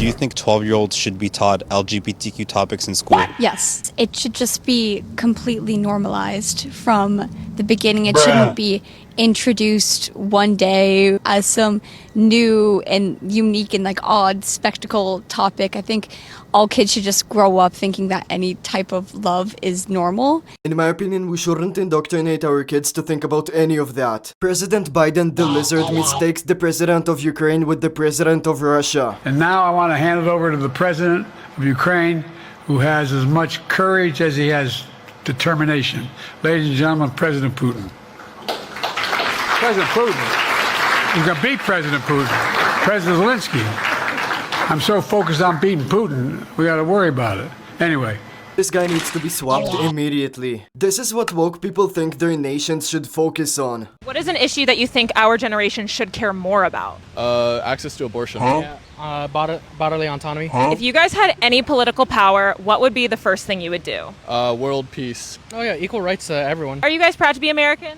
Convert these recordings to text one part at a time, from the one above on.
you think 12-year-olds should be taught LGBTQ topics in school? Yes. It should just be completely normalized from the beginning. It shouldn't be introduced one day as some new and unique and like odd spectacle topic. I think all kids should just grow up thinking that any type of love is normal. In my opinion, we shouldn't indoctrinate our kids to think about any of that. President Biden, the lizard, mistakes the president of Ukraine with the president of Russia. And now I want to hand it over to the president of Ukraine, who has as much courage as he has determination. Ladies and gentlemen, President Putin. President Putin. He's going to beat President Putin. President Zelensky. I'm so focused on beating Putin, we got to worry about it. Anyway. This guy needs to be swapped immediately. This is what woke people think their nations should focus on. What is an issue that you think our generation should care more about? Access to abortion. Yeah, bodily autonomy. If you guys had any political power, what would be the first thing you would do? World peace. Oh yeah, equal rights to everyone. Are you guys proud to be American?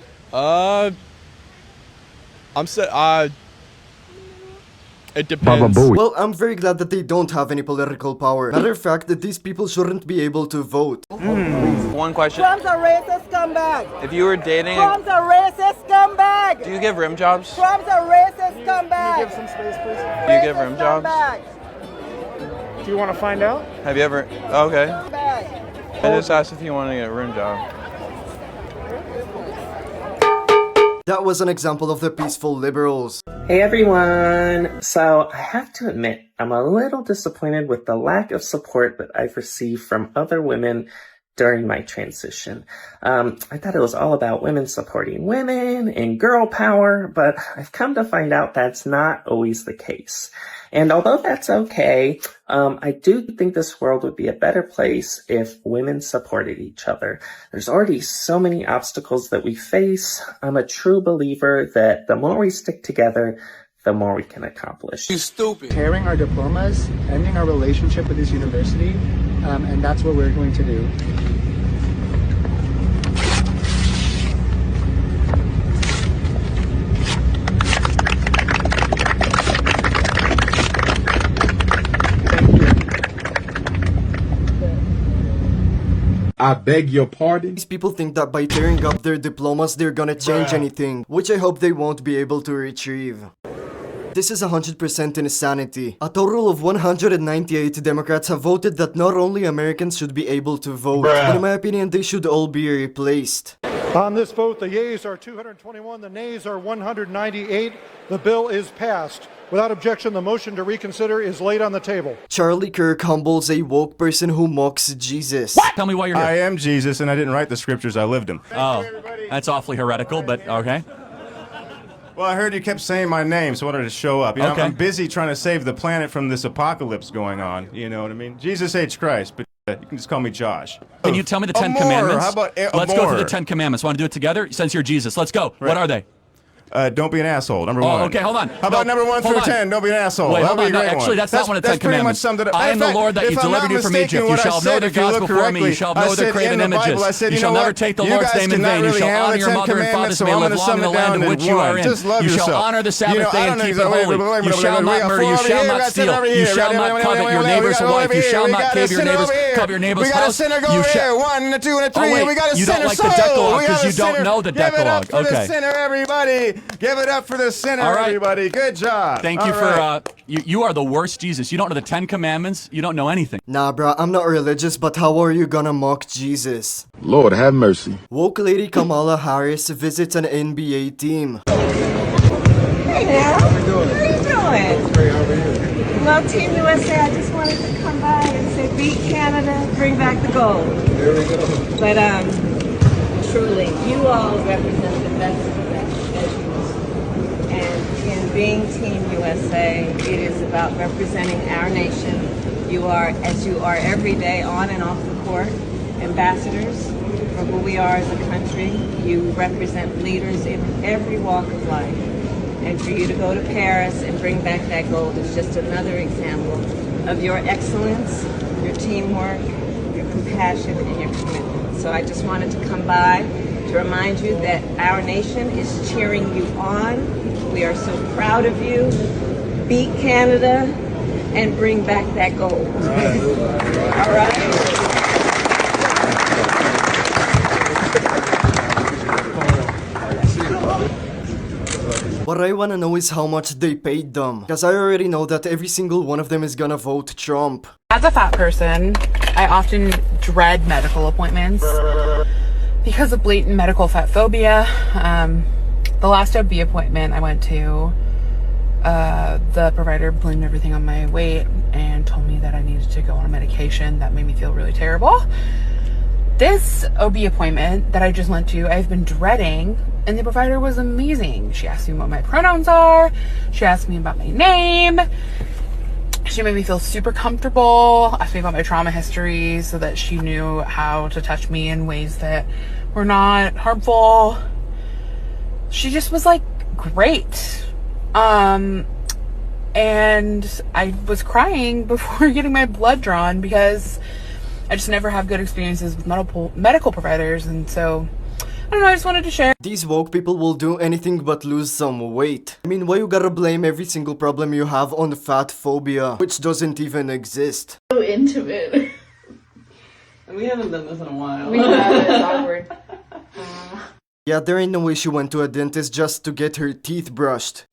It depends. Well, I'm very glad that they don't have any political power. Matter of fact, that these people shouldn't be able to vote. One question. Trump's a racist scumbag. If you were dating... Trump's a racist scumbag. Do you give rim jobs? Trump's a racist scumbag. Can you give some space, please? Do you give rim jobs? Do you want to find out? Have you ever... Oh, okay. I just asked if you want to get a rim job. That was an example of the peaceful liberals. Hey everyone! So I have to admit, I'm a little disappointed with the lack of support that I've received from other women during my transition. I thought it was all about women supporting women and girl power, but I've come to find out that's not always the case. And although that's okay, I do think this world would be a better place if women supported each other. There's already so many obstacles that we face. I'm a true believer that the more we stick together, the more we can accomplish. You stupid. Tearing our diplomas, ending our relationship with this university, and that's what we're going to do. I beg your pardon? These people think that by tearing up their diplomas, they're gonna change anything, which I hope they won't be able to retrieve. This is 100% insanity. A total of 198 Democrats have voted that not only Americans should be able to vote, but in my opinion, they should all be replaced. On this vote, the yeas are 221, the nays are 198. The bill is passed. Without objection, the motion to reconsider is laid on the table. Charlie Kirk humbles a woke person who mocks Jesus. What? Tell me why you're here. I am Jesus, and I didn't write the scriptures, I lived them. Oh, that's awfully heretical, but okay. Well, I heard you kept saying my name, so I wanted to show up. You know, I'm busy trying to save the planet from this apocalypse going on, you know what I mean? Jesus hates Christ, but you can just call me Josh. Can you tell me the 10 Commandments? How about Let's go through the 10 Commandments. Want to do it together? Since you're Jesus. Let's go. Right. What are they? Don't be an asshole, number one. Okay, hold on. How about number 1 through 10? Don't be an asshole. Wait, That'll be a great actually, that's not one of the 10 Commandments. I am the Lord that you delivered you from Egypt. You shall know their gods before me. You shall know their graven images. You shall never take the Lord's name in vain. You shall honor your mother and father, so may live long in the land in which you are in. You shall honor the Sabbath day and keep it holy. You shall not murder. You shall not steal. You shall not covet your neighbor's wife. You shall not covet your neighbor's house. You shall. 1, 2, and 3. We got a you don't like the Decalogue because you don't know the Decalogue. Give it up for the sinner, everybody. Give it up for the sinner, everybody. Good job. Thank you for, you are the worst Jesus. You don't know the 10 Commandments. You don't know anything. Nah, bro, I'm not religious, but how are you gonna mock Jesus? Lord, have mercy. Woke lady Kamala Harris visits an NBA team. Hey now, how you doing? Well, Team USA, I just wanted to come by and say beat Canada, bring back the gold. There we go. But truly, you all represent the best of the best. And in being Team USA, it is about representing our nation. You are, as you are every day on and off the court, ambassadors for who we are as a country. You represent leaders in every walk of life. And for you to go to Paris and bring back that gold is just another example of your excellence, your teamwork, your compassion, and your commitment. So I just wanted to come by to remind you that our nation is cheering you on. We are so proud of you. Beat Canada, and bring back that gold. All right? What I wanna know is how much they paid them, because I already know that every single one of them is gonna vote Trump. As a fat person, I often dread medical appointments because of blatant medical fat phobia. The last OB appointment I went to, the provider blamed everything on my weight and told me that I needed to go on a medication that made me feel really terrible. This OB appointment that I just went to, I've been dreading, and the provider was amazing. She asked me what my pronouns are. She asked me about my name. She made me feel super comfortable, asked me about my trauma history so that she knew how to touch me in ways that were not harmful. She just was like great. And I was crying before getting my blood drawn because I just never have good experiences with medical providers, and so I don't know, I just wanted to share. These woke people will do anything but lose some weight. I mean, why you gotta blame every single problem you have on fat phobia, which doesn't even exist? So intimate. We haven't done this in a while. We have, it's awkward. Yeah, there ain't no way she went to a dentist just to get her teeth brushed.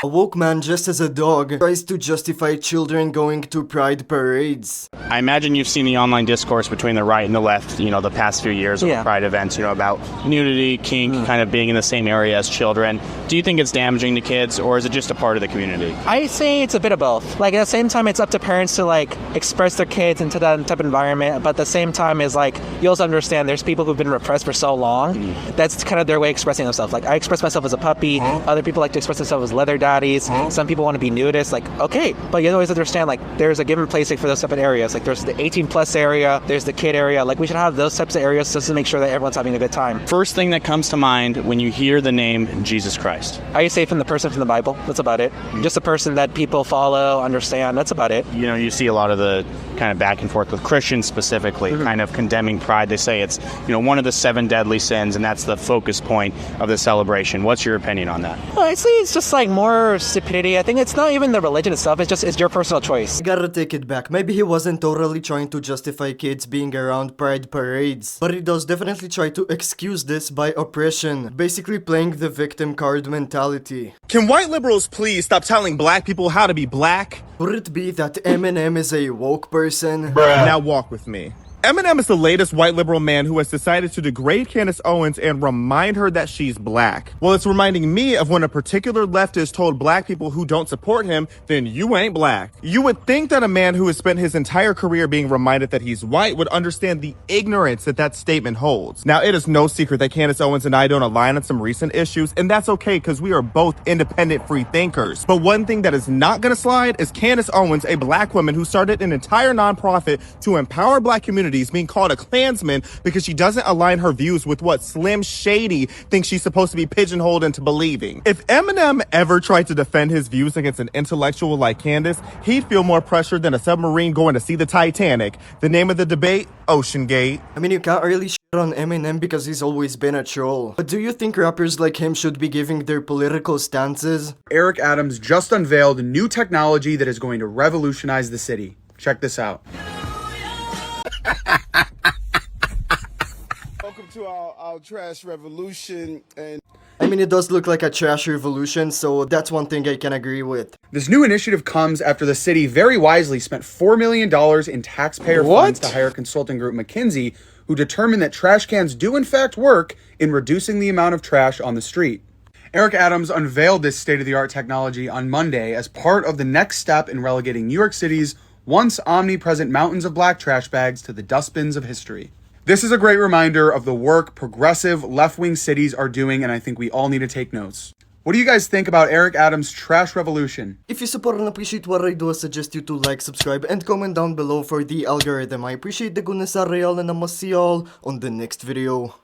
A woke man dressed as a dog tries to justify children going to pride parades. I imagine you've seen the online discourse between the right and the left, the past few years of pride events, about nudity, kink, kind of being in the same area as children. Do you think it's damaging to kids, or is it just a part of the community? I say it's a bit of both. At the same time, it's up to parents to, express their kids into that type of environment, but at the same time is, you also understand there's people who've been repressed for so long. That's kind of their way of expressing themselves. I express myself as a puppy. Other people like to express themselves as leather daddies. Some people want to be nudists. Okay, but you always understand, there's a given place for those type of areas. There's the 18 plus area, there's the kid area. We should have those types of areas just to make sure that everyone's having a good time. First thing that comes to mind when you hear the name Jesus Christ? I say from the person from the Bible. That's about it. Just a person that people follow, understand. That's about it. You see a lot of the kind of back and forth with Christians specifically, kind of condemning pride. They say it's, one of the 7 deadly sins, and that's the focus point of the celebration. What's your opinion on that? Well, I say it's just more stupidity. I think it's not even the religion itself. It's your personal choice. I gotta take it back. Maybe he wasn't totally trying to justify kids being around pride parades, but he does definitely try to excuse this by oppression, basically playing the victim card mentality. Can white liberals please stop telling black people how to be black? Could it be that Eminem is a woke person? Now walk with me. Eminem is the latest white liberal man who has decided to degrade Candace Owens and remind her that she's black. Well, it's reminding me of when a particular leftist told black people who don't support him, then you ain't black. You would think that a man who has spent his entire career being reminded that he's white would understand the ignorance that statement holds. Now, it is no secret that Candace Owens and I don't align on some recent issues, and that's okay because we are both independent free thinkers. But one thing that is not gonna slide is Candace Owens, a black woman who started an entire nonprofit to empower black communities, being called a Klansman because she doesn't align her views with what Slim Shady thinks she's supposed to be pigeonholed into believing. If Eminem ever tried to defend his views against an intellectual like Candace, he'd feel more pressure than a submarine going to see the Titanic. The name of the debate? Ocean Gate. I mean, you can't really shit on Eminem because he's always been a troll. But do you think rappers like him should be giving their political stances? Eric Adams just unveiled new technology that is going to revolutionize the city. Check this out. Welcome to our trash revolution. And I mean, it does look like a trash revolution, so that's one thing I can agree with. This new initiative comes after the city very wisely spent $4 million in taxpayer funds to hire consulting group McKinsey, who determined that trash cans do in fact work in reducing the amount of trash on the street. Eric Adams unveiled this state-of-the-art technology on Monday as part of the next step in relegating New York City's once omnipresent mountains of black trash bags to the dustbins of history. This is a great reminder of the work progressive left-wing cities are doing, and I think we all need to take notes. What do you guys think about Eric Adams' trash revolution? If you support and appreciate what I do, I suggest you to like, subscribe, and comment down below for the algorithm. I appreciate the goodness, Ariel, and I must see y'all on the next video.